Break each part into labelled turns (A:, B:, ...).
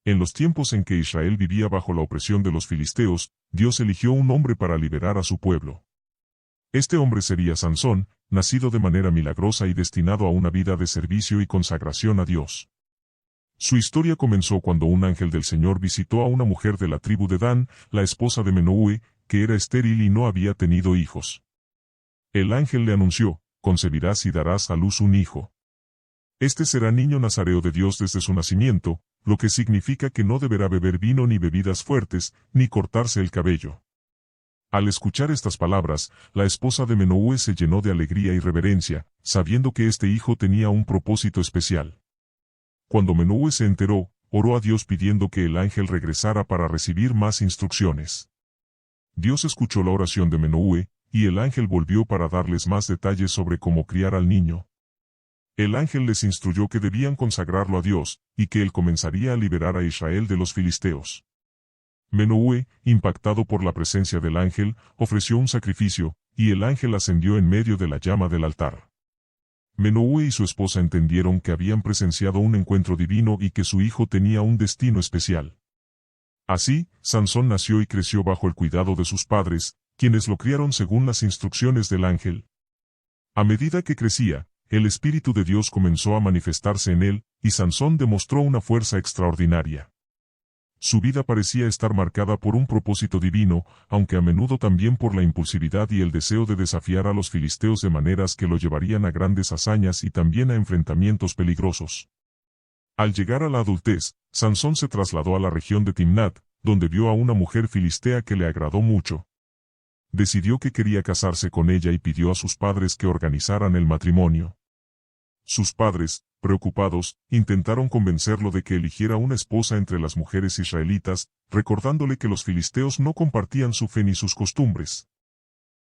A: En los tiempos en que Israel vivía bajo la opresión de los filisteos, Dios eligió un hombre para liberar a su pueblo. Este hombre sería Sansón, nacido de manera milagrosa y destinado a una vida de servicio y consagración a Dios. Su historia comenzó cuando un ángel del Señor visitó a una mujer de la tribu de Dan, la esposa de Menúe, que era estéril y no había tenido hijos. El ángel le anunció: concebirás y darás a luz un hijo. Este será niño nazareo de Dios desde su nacimiento, lo que significa que no deberá beber vino ni bebidas fuertes, ni cortarse el cabello. Al escuchar estas palabras, la esposa de Menúe se llenó de alegría y reverencia, sabiendo que este hijo tenía un propósito especial. Cuando Menúe se enteró, oró a Dios pidiendo que el ángel regresara para recibir más instrucciones. Dios escuchó la oración de Menúe, y el ángel volvió para darles más detalles sobre cómo criar al niño. El ángel les instruyó que debían consagrarlo a Dios, y que él comenzaría a liberar a Israel de los filisteos. Menúe, impactado por la presencia del ángel, ofreció un sacrificio, y el ángel ascendió en medio de la llama del altar. Menúe y su esposa entendieron que habían presenciado un encuentro divino y que su hijo tenía un destino especial. Así, Sansón nació y creció bajo el cuidado de sus padres, quienes lo criaron según las instrucciones del ángel. A medida que crecía, el Espíritu de Dios comenzó a manifestarse en él, y Sansón demostró una fuerza extraordinaria. Su vida parecía estar marcada por un propósito divino, aunque a menudo también por la impulsividad y el deseo de desafiar a los filisteos de maneras que lo llevarían a grandes hazañas y también a enfrentamientos peligrosos. Al llegar a la adultez, Sansón se trasladó a la región de Timnat, donde vio a una mujer filistea que le agradó mucho. Decidió que quería casarse con ella y pidió a sus padres que organizaran el matrimonio. Sus padres, preocupados, intentaron convencerlo de que eligiera una esposa entre las mujeres israelitas, recordándole que los filisteos no compartían su fe ni sus costumbres.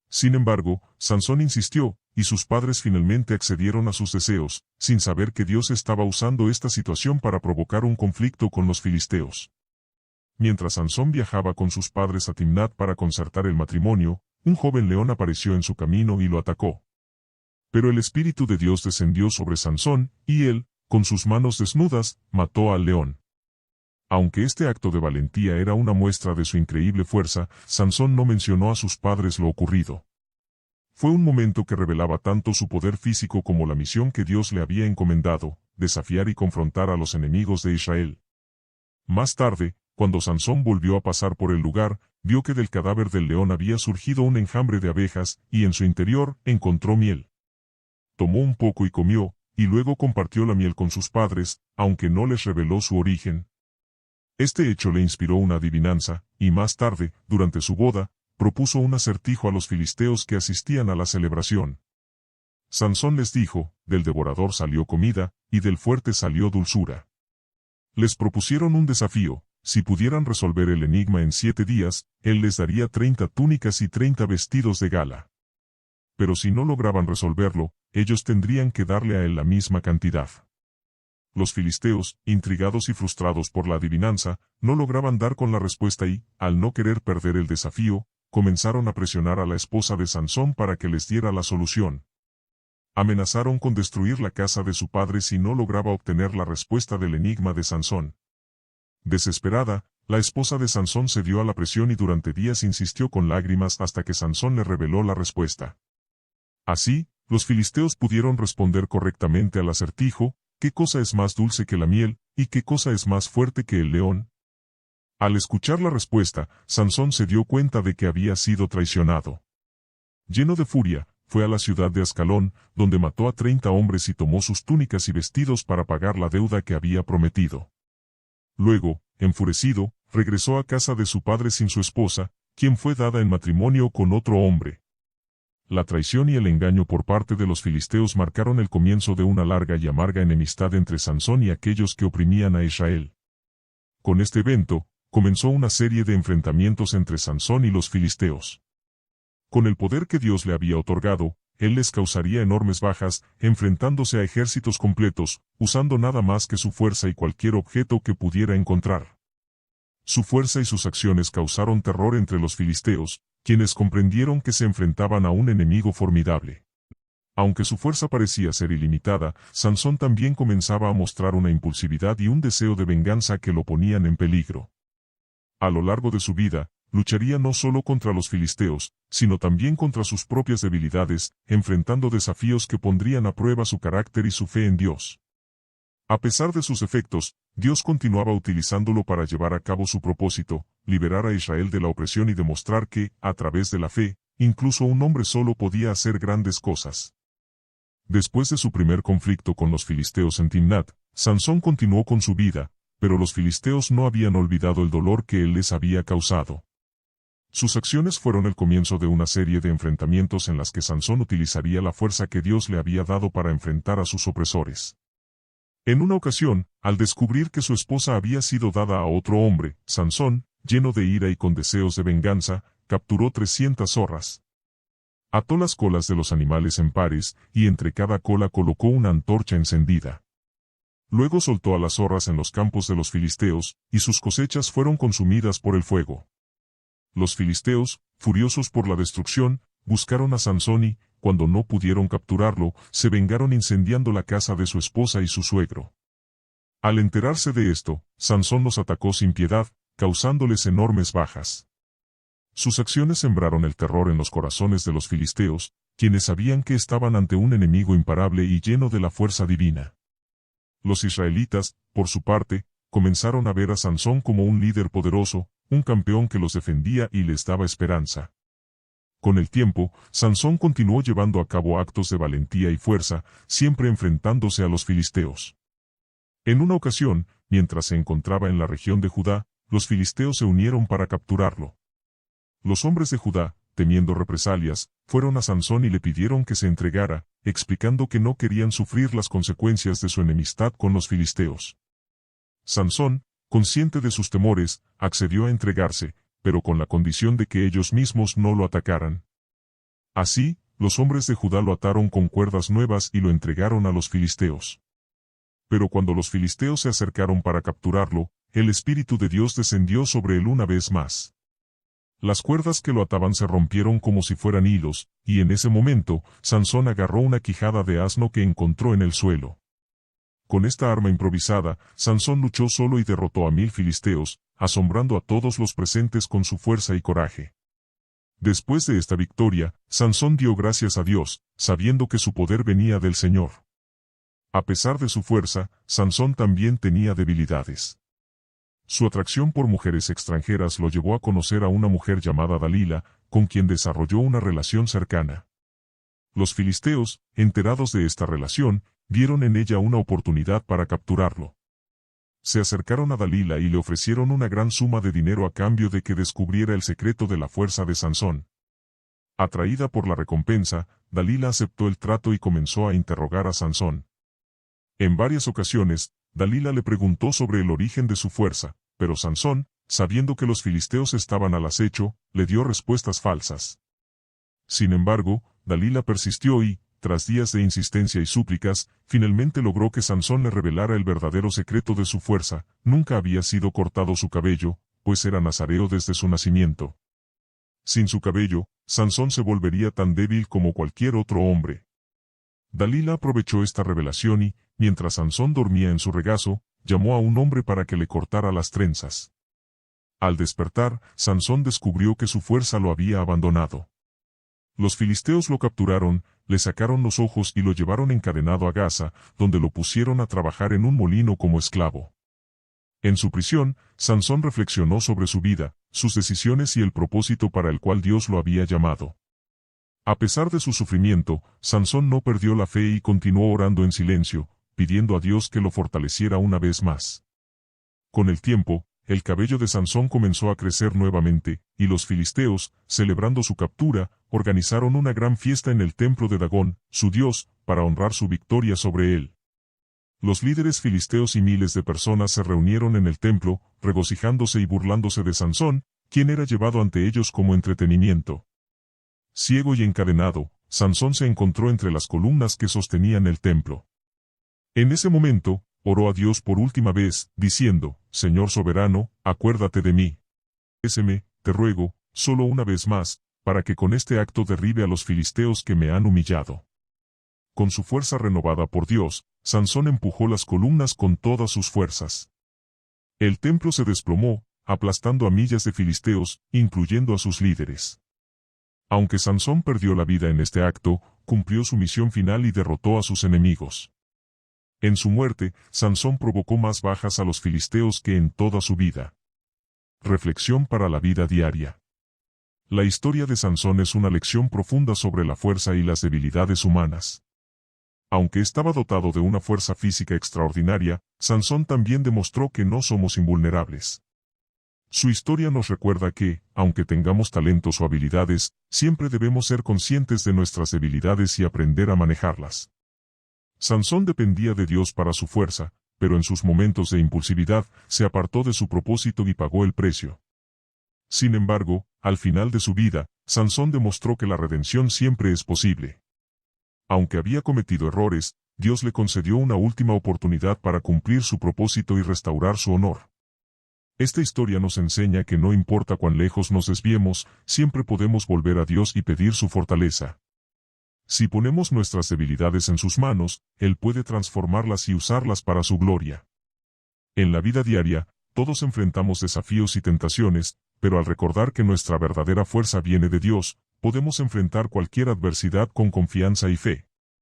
A: Sin embargo, Sansón insistió, y sus padres finalmente accedieron a sus deseos, sin saber que Dios estaba usando esta situación para provocar un conflicto con los filisteos. Mientras Sansón viajaba con sus padres a Timnat para concertar el matrimonio, un joven león apareció en su camino y lo atacó. Pero el Espíritu de Dios descendió sobre Sansón, y él, con sus manos desnudas, mató al león. Aunque este acto de valentía era una muestra de su increíble fuerza, Sansón no mencionó a sus padres lo ocurrido. Fue un momento que revelaba tanto su poder físico como la misión que Dios le había encomendado: desafiar y confrontar a los enemigos de Israel. Más tarde, cuando Sansón volvió a pasar por el lugar, vio que del cadáver del león había surgido un enjambre de abejas, y en su interior encontró miel. Tomó un poco y comió, y luego compartió la miel con sus padres, aunque no les reveló su origen. Este hecho le inspiró una adivinanza, y más tarde, durante su boda, propuso un acertijo a los filisteos que asistían a la celebración. Sansón les dijo: del devorador salió comida, y del fuerte salió dulzura. Les propusieron un desafío: si pudieran resolver el enigma en 7 días, él les daría 30 túnicas y 30 vestidos de gala. Pero si no lograban resolverlo, ellos tendrían que darle a él la misma cantidad. Los filisteos, intrigados y frustrados por la adivinanza, no lograban dar con la respuesta y, al no querer perder el desafío, comenzaron a presionar a la esposa de Sansón para que les diera la solución. Amenazaron con destruir la casa de su padre si no lograba obtener la respuesta del enigma de Sansón. Desesperada, la esposa de Sansón cedió a la presión y durante días insistió con lágrimas hasta que Sansón le reveló la respuesta. Así, los filisteos pudieron responder correctamente al acertijo: ¿qué cosa es más dulce que la miel, y qué cosa es más fuerte que el león? Al escuchar la respuesta, Sansón se dio cuenta de que había sido traicionado. Lleno de furia, fue a la ciudad de Ascalón, donde mató a 30 hombres y tomó sus túnicas y vestidos para pagar la deuda que había prometido. Luego, enfurecido, regresó a casa de su padre sin su esposa, quien fue dada en matrimonio con otro hombre. La traición y el engaño por parte de los filisteos marcaron el comienzo de una larga y amarga enemistad entre Sansón y aquellos que oprimían a Israel. Con este evento, comenzó una serie de enfrentamientos entre Sansón y los filisteos. Con el poder que Dios le había otorgado, él les causaría enormes bajas, enfrentándose a ejércitos completos, usando nada más que su fuerza y cualquier objeto que pudiera encontrar. Su fuerza y sus acciones causaron terror entre los filisteos, quienes comprendieron que se enfrentaban a un enemigo formidable. Aunque su fuerza parecía ser ilimitada, Sansón también comenzaba a mostrar una impulsividad y un deseo de venganza que lo ponían en peligro. A lo largo de su vida, lucharía no solo contra los filisteos, sino también contra sus propias debilidades, enfrentando desafíos que pondrían a prueba su carácter y su fe en Dios. A pesar de sus efectos, Dios continuaba utilizándolo para llevar a cabo su propósito, liberar a Israel de la opresión y demostrar que, a través de la fe, incluso un hombre solo podía hacer grandes cosas. Después de su primer conflicto con los filisteos en Timnat, Sansón continuó con su vida, pero los filisteos no habían olvidado el dolor que él les había causado. Sus acciones fueron el comienzo de una serie de enfrentamientos en las que Sansón utilizaría la fuerza que Dios le había dado para enfrentar a sus opresores. En una ocasión, al descubrir que su esposa había sido dada a otro hombre, Sansón, lleno de ira y con deseos de venganza, capturó 300 zorras. Ató las colas de los animales en pares, y entre cada cola colocó una antorcha encendida. Luego soltó a las zorras en los campos de los filisteos, y sus cosechas fueron consumidas por el fuego. Los filisteos, furiosos por la destrucción, buscaron a Sansón y, cuando no pudieron capturarlo, se vengaron incendiando la casa de su esposa y su suegro. Al enterarse de esto, Sansón los atacó sin piedad, causándoles enormes bajas. Sus acciones sembraron el terror en los corazones de los filisteos, quienes sabían que estaban ante un enemigo imparable y lleno de la fuerza divina. Los israelitas, por su parte, comenzaron a ver a Sansón como un líder poderoso, un campeón que los defendía y les daba esperanza. Con el tiempo, Sansón continuó llevando a cabo actos de valentía y fuerza, siempre enfrentándose a los filisteos. En una ocasión, mientras se encontraba en la región de Judá, los filisteos se unieron para capturarlo. Los hombres de Judá, temiendo represalias, fueron a Sansón y le pidieron que se entregara, explicando que no querían sufrir las consecuencias de su enemistad con los filisteos. Sansón, consciente de sus temores, accedió a entregarse, pero con la condición de que ellos mismos no lo atacaran. Así, los hombres de Judá lo ataron con cuerdas nuevas y lo entregaron a los filisteos. Pero cuando los filisteos se acercaron para capturarlo, el Espíritu de Dios descendió sobre él una vez más. Las cuerdas que lo ataban se rompieron como si fueran hilos, y en ese momento, Sansón agarró una quijada de asno que encontró en el suelo. Con esta arma improvisada, Sansón luchó solo y derrotó a 1000 filisteos, asombrando a todos los presentes con su fuerza y coraje. Después de esta victoria, Sansón dio gracias a Dios, sabiendo que su poder venía del Señor. A pesar de su fuerza, Sansón también tenía debilidades. Su atracción por mujeres extranjeras lo llevó a conocer a una mujer llamada Dalila, con quien desarrolló una relación cercana. Los filisteos, enterados de esta relación, vieron en ella una oportunidad para capturarlo. Se acercaron a Dalila y le ofrecieron una gran suma de dinero a cambio de que descubriera el secreto de la fuerza de Sansón. Atraída por la recompensa, Dalila aceptó el trato y comenzó a interrogar a Sansón. En varias ocasiones, Dalila le preguntó sobre el origen de su fuerza, pero Sansón, sabiendo que los filisteos estaban al acecho, le dio respuestas falsas. Sin embargo, Dalila persistió y, tras días de insistencia y súplicas, finalmente logró que Sansón le revelara el verdadero secreto de su fuerza. Nunca había sido cortado su cabello, pues era nazareo desde su nacimiento. Sin su cabello, Sansón se volvería tan débil como cualquier otro hombre. Dalila aprovechó esta revelación y, mientras Sansón dormía en su regazo, llamó a un hombre para que le cortara las trenzas. Al despertar, Sansón descubrió que su fuerza lo había abandonado. Los filisteos lo capturaron, le sacaron los ojos y lo llevaron encadenado a Gaza, donde lo pusieron a trabajar en un molino como esclavo. En su prisión, Sansón reflexionó sobre su vida, sus decisiones y el propósito para el cual Dios lo había llamado. A pesar de su sufrimiento, Sansón no perdió la fe y continuó orando en silencio, pidiendo a Dios que lo fortaleciera una vez más. Con el tiempo, el cabello de Sansón comenzó a crecer nuevamente, y los filisteos, celebrando su captura, organizaron una gran fiesta en el templo de Dagón, su dios, para honrar su victoria sobre él. Los líderes filisteos y miles de personas se reunieron en el templo, regocijándose y burlándose de Sansón, quien era llevado ante ellos como entretenimiento. Ciego y encadenado, Sansón se encontró entre las columnas que sostenían el templo. En ese momento, oró a Dios por última vez, diciendo: Señor soberano, acuérdate de mí. Éseme, te ruego, solo una vez más, para que con este acto derribe a los filisteos que me han humillado. con su fuerza renovada por Dios, Sansón empujó las columnas con todas sus fuerzas. El templo se desplomó, aplastando a millas de filisteos, incluyendo a sus líderes. Aunque Sansón perdió la vida en este acto, cumplió su misión final y derrotó a sus enemigos. En su muerte, Sansón provocó más bajas a los filisteos que en toda su vida. Reflexión para la vida diaria. La historia de Sansón es una lección profunda sobre la fuerza y las debilidades humanas. Aunque estaba dotado de una fuerza física extraordinaria, Sansón también demostró que no somos invulnerables. Su historia nos recuerda que, aunque tengamos talentos o habilidades, siempre debemos ser conscientes de nuestras debilidades y aprender a manejarlas. Sansón dependía de Dios para su fuerza, pero en sus momentos de impulsividad, se apartó de su propósito y pagó el precio. Sin embargo, al final de su vida, Sansón demostró que la redención siempre es posible. Aunque había cometido errores, Dios le concedió una última oportunidad para cumplir su propósito y restaurar su honor. Esta historia nos enseña que no importa cuán lejos nos desviemos, siempre podemos volver a Dios y pedir su fortaleza. Si ponemos nuestras debilidades en sus manos, Él puede transformarlas y usarlas para su gloria. En la vida diaria, todos enfrentamos desafíos y tentaciones, pero al recordar que nuestra verdadera fuerza viene de Dios, podemos enfrentar cualquier adversidad con confianza y fe.